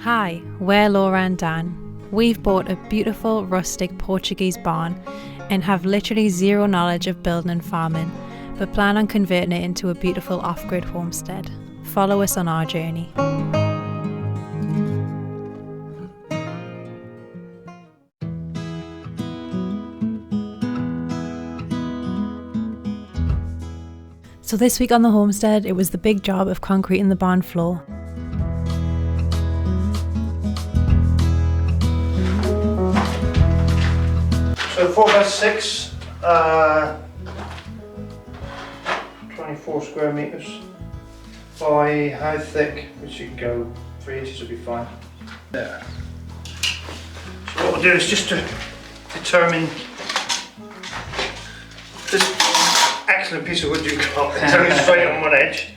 Hi, we're Laura and Dan. We've bought a beautiful rustic Portuguese barn and have literally zero knowledge of building and farming, but plan on converting it into a beautiful off-grid homestead. Follow us on our journey. So this week on the homestead, it was the big job of concreting the barn floor. So 4x6, 24 square metres by how thick, which you can go 3 inches would be fine. There. So what we'll do is just to determine this excellent piece of wood you've got. It's only straight on one edge,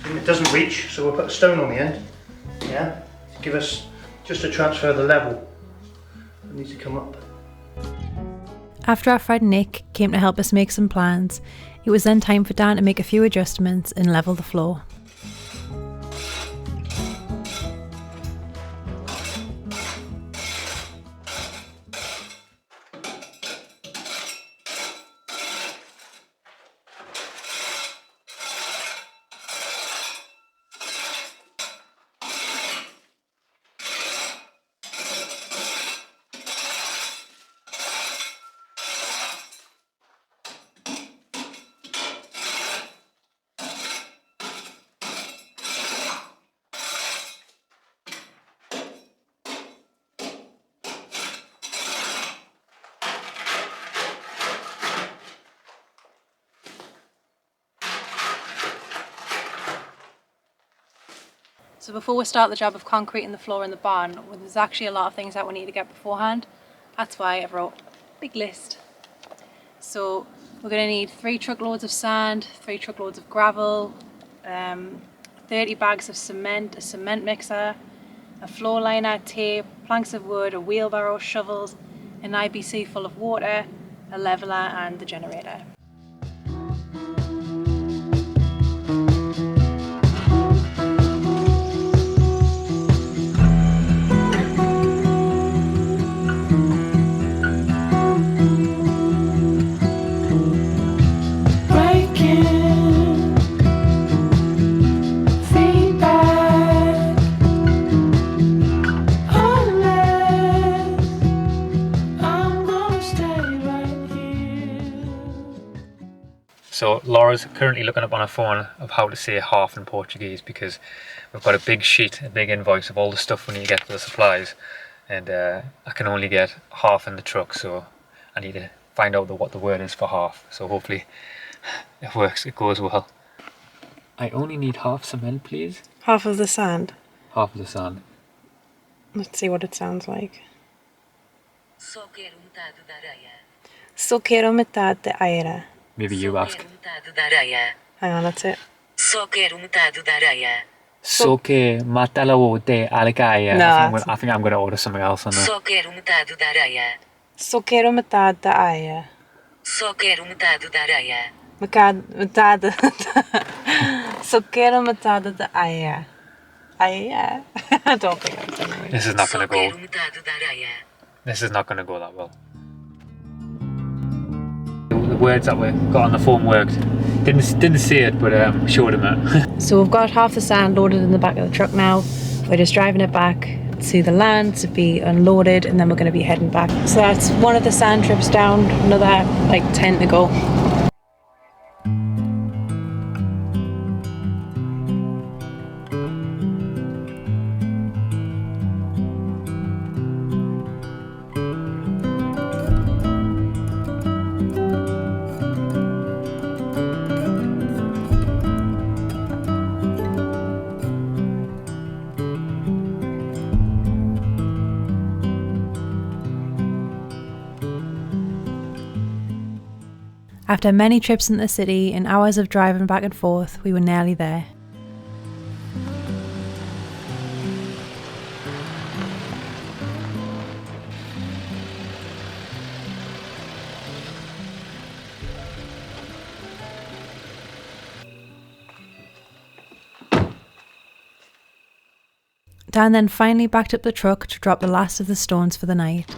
and it doesn't reach, so we'll put a stone on the end. Yeah, to give us just to transfer the level. It needs to come up. After our friend Nick came to help us make some plans, it was then time for Dan to make a few adjustments and level the floor. So before we start the job of concreting the floor in the barn, there's actually a lot of things that we need to get beforehand. That's why I wrote a big list. So we're going to need 3 truckloads of sand, 3 truckloads of gravel, 30 bags of cement, a cement mixer, a floor liner, tape, planks of wood, a wheelbarrow, shovels, an IBC full of water, a leveler and the generator. So Laura's currently looking up on her phone of how to say half in Portuguese, because we've got a big sheet, a big invoice of all the stuff we need to get for the supplies, and I can only get half in the truck, so I need to find out what the word is for half. So hopefully it works, it goes well. I only need half cement, please. Half of the sand. Half of the sand. Let's see what it sounds like. Só quero metade da areia. Só quero metade da areia. Maybe you ask. Só quero metade da areia. Hang on, that's it. Só quero metade da areia. Soke matalo de alegaya. No, I think I'm going to order something else on that. Só quero metade da areia. Só quero metade da areia. Só quero metade da areia. Metade. Só quero metade da areia. Areia? I don't think I'm saying it. This is not going Só to go. quero metade da areia. This is not going to go that well. The words that we got on the phone worked. Didn't see it, but showed him it. So we've got half the sand loaded in the back of the truck now. We're just driving it back to the land to be unloaded, and then we're going to be heading back. So that's one of the sand trips down, another like 10 to go. After many trips in the city and hours of driving back and forth, we were nearly there. Dan then finally backed up the truck to drop the last of the stones for the night.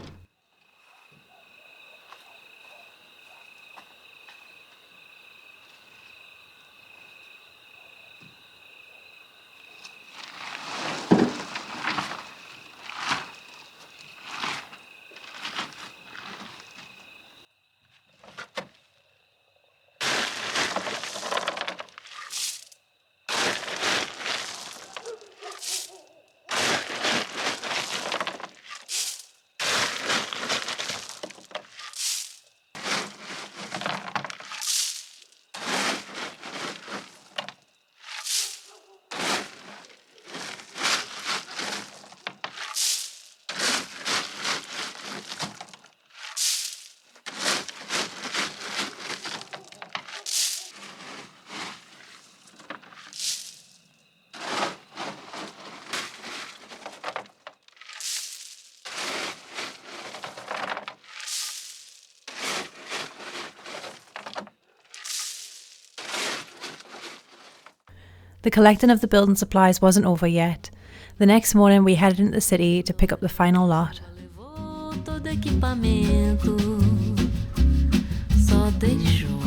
The collecting of the building supplies wasn't over yet. The next morning we headed into the city to pick up the final lot. Levou todo equipamento, só deixou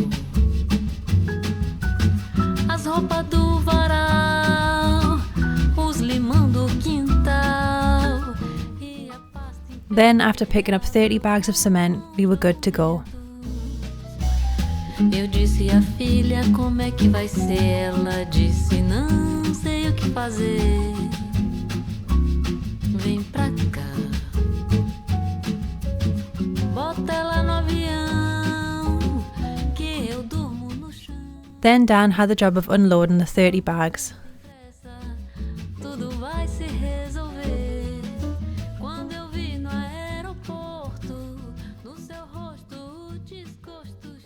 as roupas do varal, os limão do quintal e a pasta. Then, after picking up 30 bags of cement, we were good to go. Eu disse à filha como é que vai ser. Ela disse não sei o que fazer. Vem pra cá. Bota ela no avião que eu durmo no chão. Then Dan had the job of unloading the 30 bags. Tudo vai se resolver. Quando eu vi no aeroporto, no seu rosto o desgosto.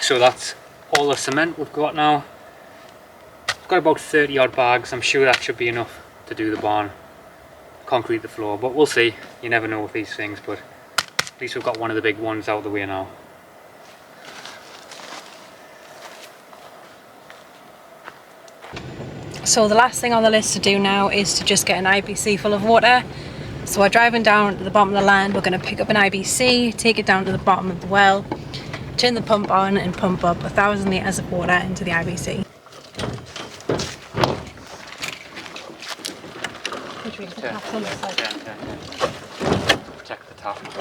So that's all the cement we've got now. We've got about 30 odd bags. I'm sure that should be enough to do the barn, concrete the floor, but we'll see. You never know with these things, but at least we've got one of the big ones out of the way now. So the last thing on the list to do now is to just get an IBC full of water. So we're driving down to the bottom of the land, we're going to pick up an IBC, take it down to the bottom of the well, turn the pump on and pump up 1,000 litres of water into the IBC. Check the top. Can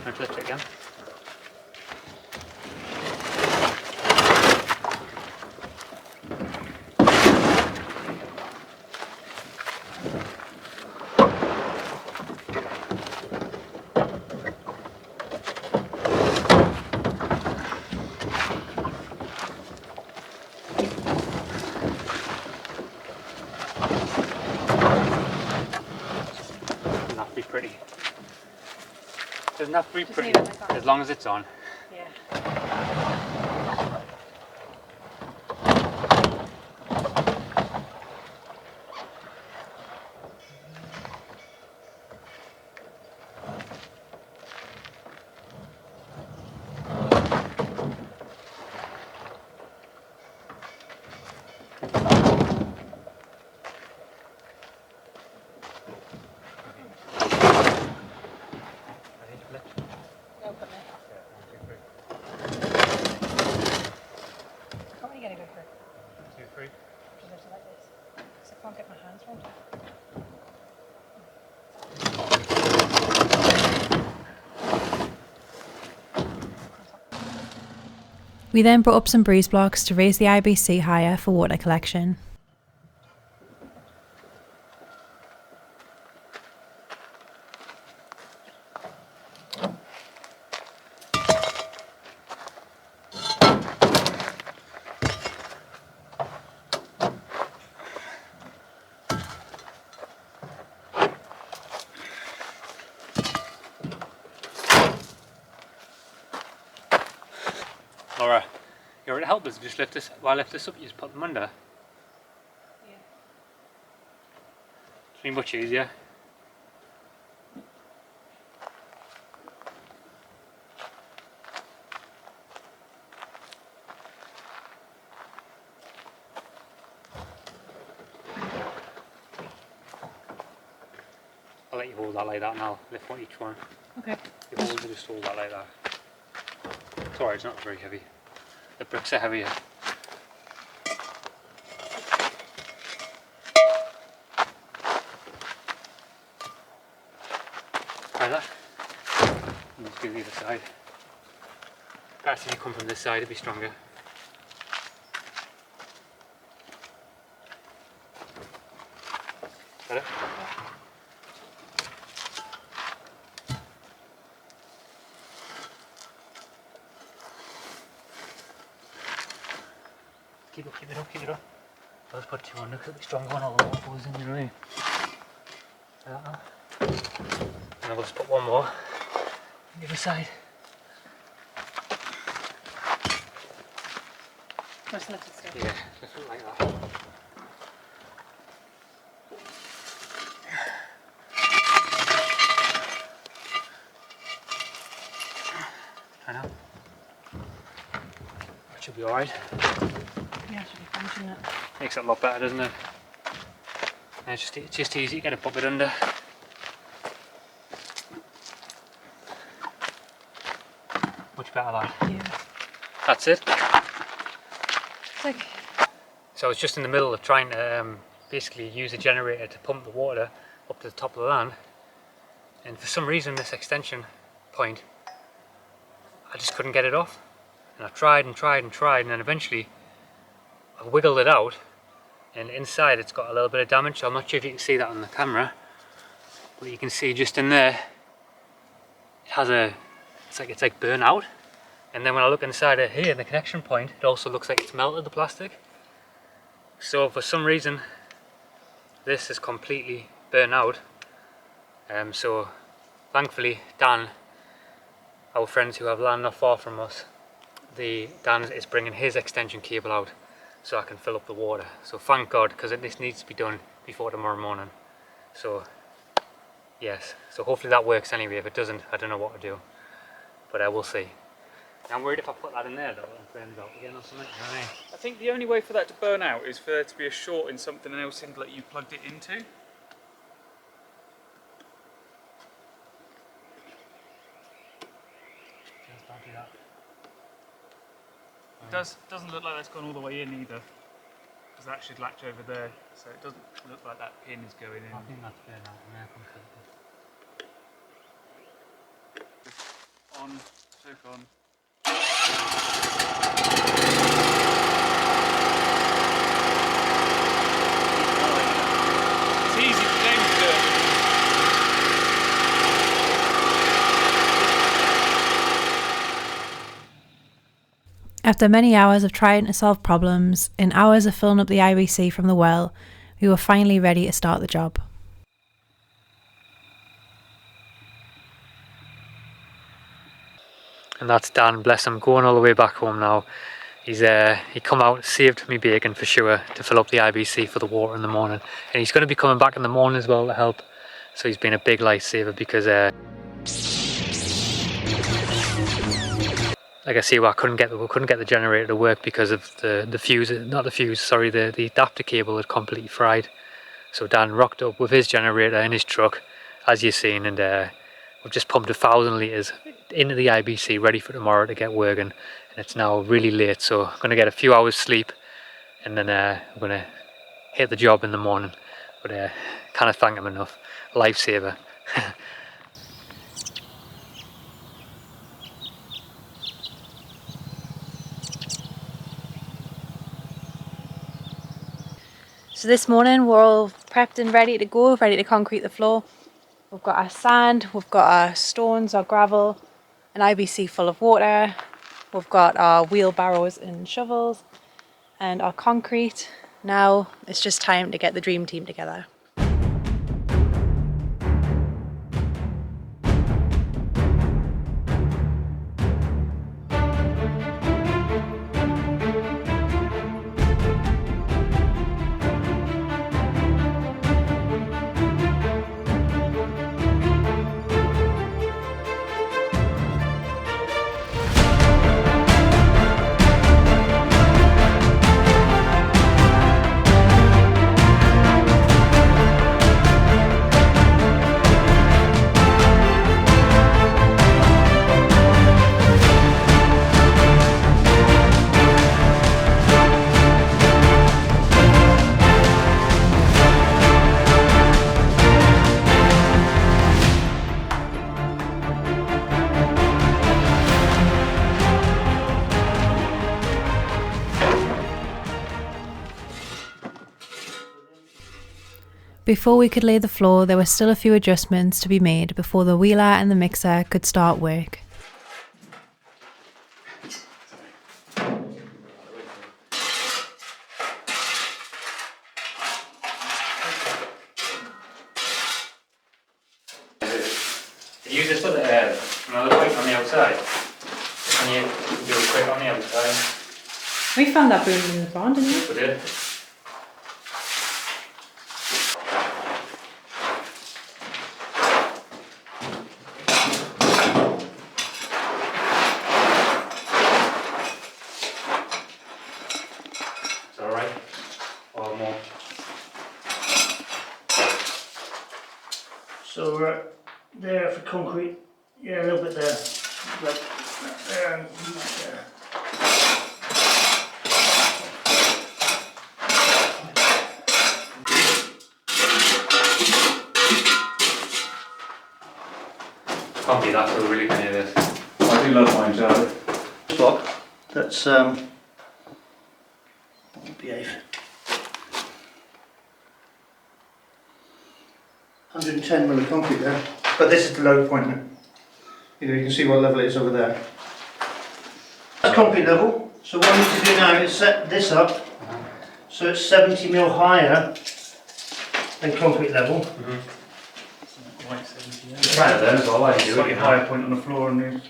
I lift it again? Pretty. Doesn't have to be pretty as long as it's on. Yeah. We then brought up some breeze blocks to raise the IBC higher for water collection. Laura, you're going to help us. Just lift this. While I lift this up, you just put them under. Yeah. It's been much easier. let you hold that like that and I'll lift one each one. Okay. You just hold that like that. It's alright, it's not very heavy. The bricks are heavier. Try that. And let's do the other side. Perhaps if you come from this side it'd be stronger. Better? Keep it up, keep it up. I'll just put two on, look at the stronger one, all the water goes in, you know what I mean? Like that now. And I'll just put one more on the other side. Just let it stay. Yeah, just like that. I know. That should be alright. Yeah, should be fine, shouldn't it? Makes it a lot better, doesn't it? And it's just easy to get a bucket under. Much better, lad. Yeah. That's it. It's like, So I was just in the middle of trying to basically use a generator to pump the water up to the top of the land, and for some reason this extension point, I just couldn't get it off. And I tried and tried and tried, and then eventually I wiggled it out, and inside it's got a little bit of damage. So I'm not sure if you can see that on the camera, but you can see just in there it has it's like burnt out. And then when I look inside it here, the connection point, it also looks like it's melted, the plastic. So for some reason this is completely burnt out. So thankfully Dan, our friends who have land not far from us, Dan is bringing his extension cable out so I can fill up the water. So thank God, because this needs to be done before tomorrow morning. So yes, so hopefully that works anyway. If it doesn't, I don't know what to do, but we'll see. I'm worried if I put that in there though, it burns out again or something, you know what I mean? I think the only way for that to burn out is for there to be a short in something else that you plugged it into. Just don't do that. It doesn't look like that's gone all the way in either, because that should latch over there, so it doesn't look like that pin is going in. I think that's burnt out in there completely. On, choke on. It's easy for James to do it. after many hours of trying to solve problems and hours of filling up the IBC from the well, we were finally ready to start the job. And that's Dan, bless him, going all the way back home now. He come out, saved me bacon for sure to fill up the IBC for the water in the morning, and he's going to be coming back in the morning as well to help. So he's been a big lifesaver because like I say, we couldn't get the generator to work because of the fuse, not the fuse, sorry, the adapter cable had completely fried. So Dan rocked up with his generator in his truck, as you've seen, and we've just pumped 1,000 litres into the IBC ready for tomorrow to get working. And it's now really late, so I'm going to get a few hours sleep and then I'm going to hit the job in the morning. But can't thank him enough. Lifesaver. So this morning we're all prepped and ready to go, ready to concrete the floor. We've got our sand, we've got our stones, our gravel, an IBC full of water. We've got our wheelbarrows and shovels and our concrete. Now it's just time to get the dream team together. Before we could lay the floor, there were still a few adjustments to be made before the wheeler and the mixer could start work. Use this for the air, another point on the outside. And you do it quick on the outside. We found that boom in the barn, didn't we? We did. It's alright. Or more. So we're there for concrete. Yeah, a little bit there. Like there and there. Can't be that cool, really, can you, this? I do love mine, Charlie. Block. That's behave. 110 mil of concrete there. But this is the low point now. You know, you can see what level it is over there. That's concrete level. So what we need to do now is set this up so it's 70 mil higher than concrete level. Like 78. It's right there as well, why do you do Slightly it? higher point on the floor and then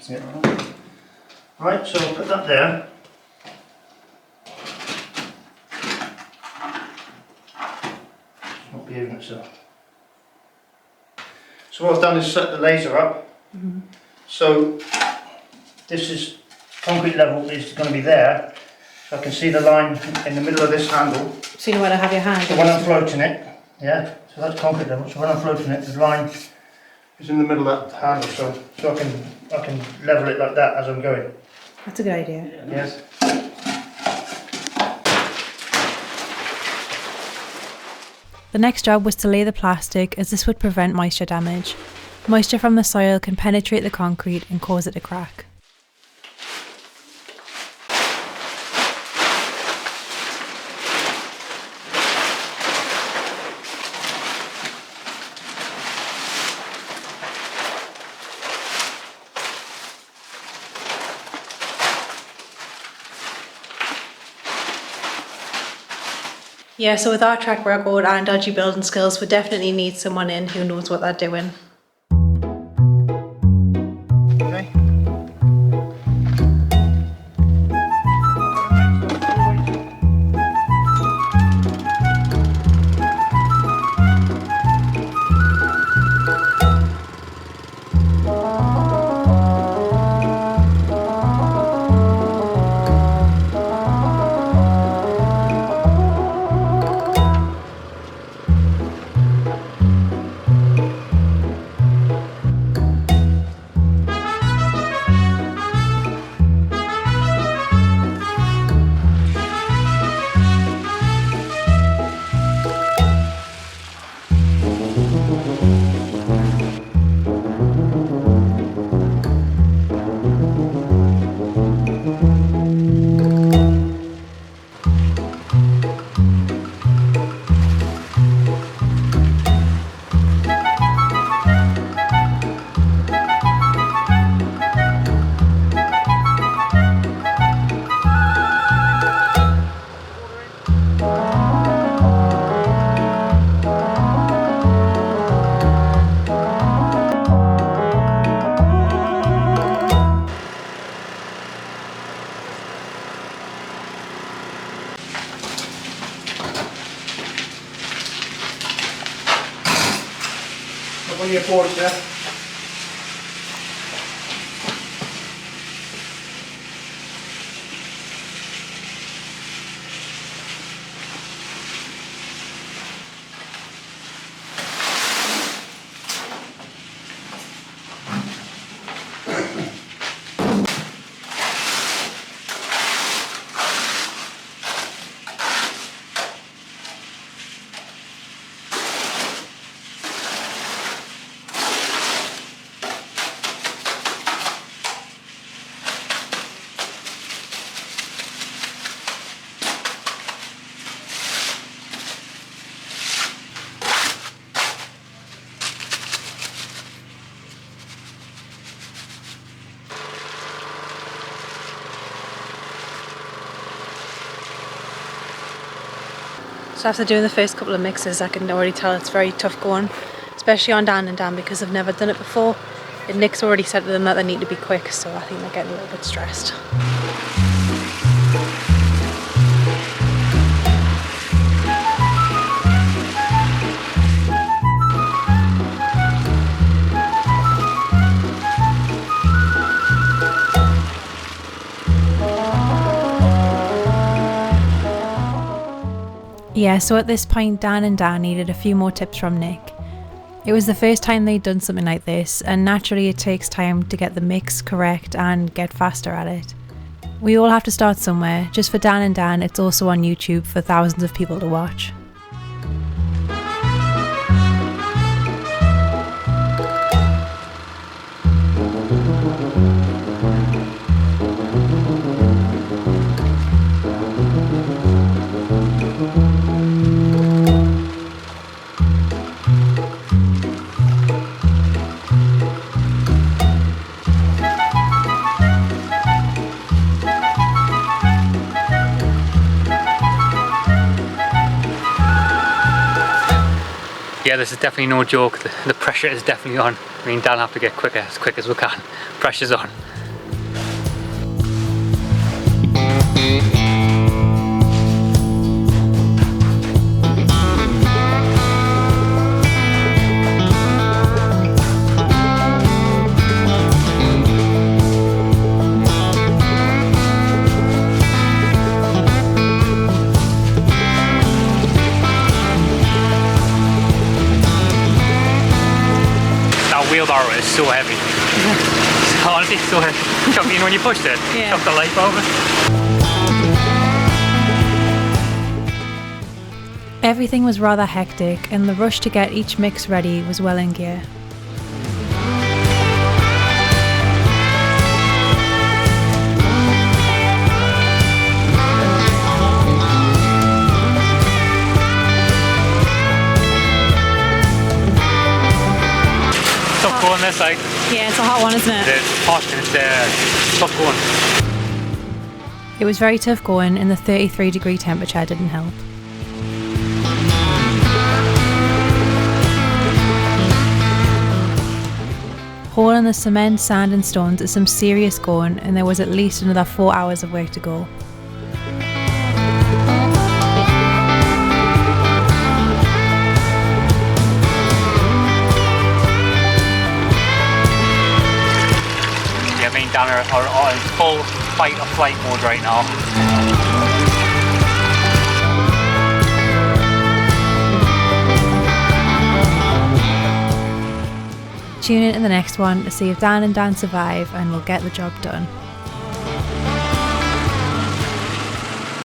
Right, so I'll put that there. Not behaving itself. So what I've done is set the laser up. So this is concrete level is going to be there. So I can see the line in the middle of this handle. So you know where to have your hand. So when I'm floating it, yeah, so that's concrete level. So when I'm floating it, the line is in the middle of that handle. So I can level it like that as I'm going. That's a good idea. Yes. The next job was to lay the plastic, as this would prevent moisture damage. Moisture from the soil can penetrate the concrete and cause it to crack. Yeah, so with our track record and dodgy building skills, we definitely need someone in who knows what they're doing. Okay. Up on your board there. So after doing the first couple of mixes, I can already tell it's very tough going, especially on Dan and Dan because they've never done it before. And Nick's already said to them that they need to be quick, so I think they're getting a little bit stressed. Yeah, so at this point Dan and Dan needed a few more tips from Nick. It was the first time they'd done something like this, and naturally it takes time to get the mix correct and get faster at it. We all have to start somewhere. Just for Dan and Dan, it's also on YouTube for thousands of people to watch. Yeah, this is definitely no joke. The pressure is definitely on. I mean, Dan have to get quicker, as quick as we can. Pressure's on. Wheelbarrow is so heavy. Honestly, it's so heavy. You know when you pushed it, Yeah. chucked the life over. Everything was rather hectic, and the rush to get each mix ready was well in gear. Tough going this side. Yeah, it's a hot one, isn't it? It's hot and it's tough going. It was very tough going, and the 33-degree temperature didn't help. Hauling the cement, sand and stones is some serious going, and there was at least another 4 hours of work to go. Yeah, me and Dan are in full fight or flight mode right now. Tune in to the next one to see if Dan and Dan survive, and we'll get the job done.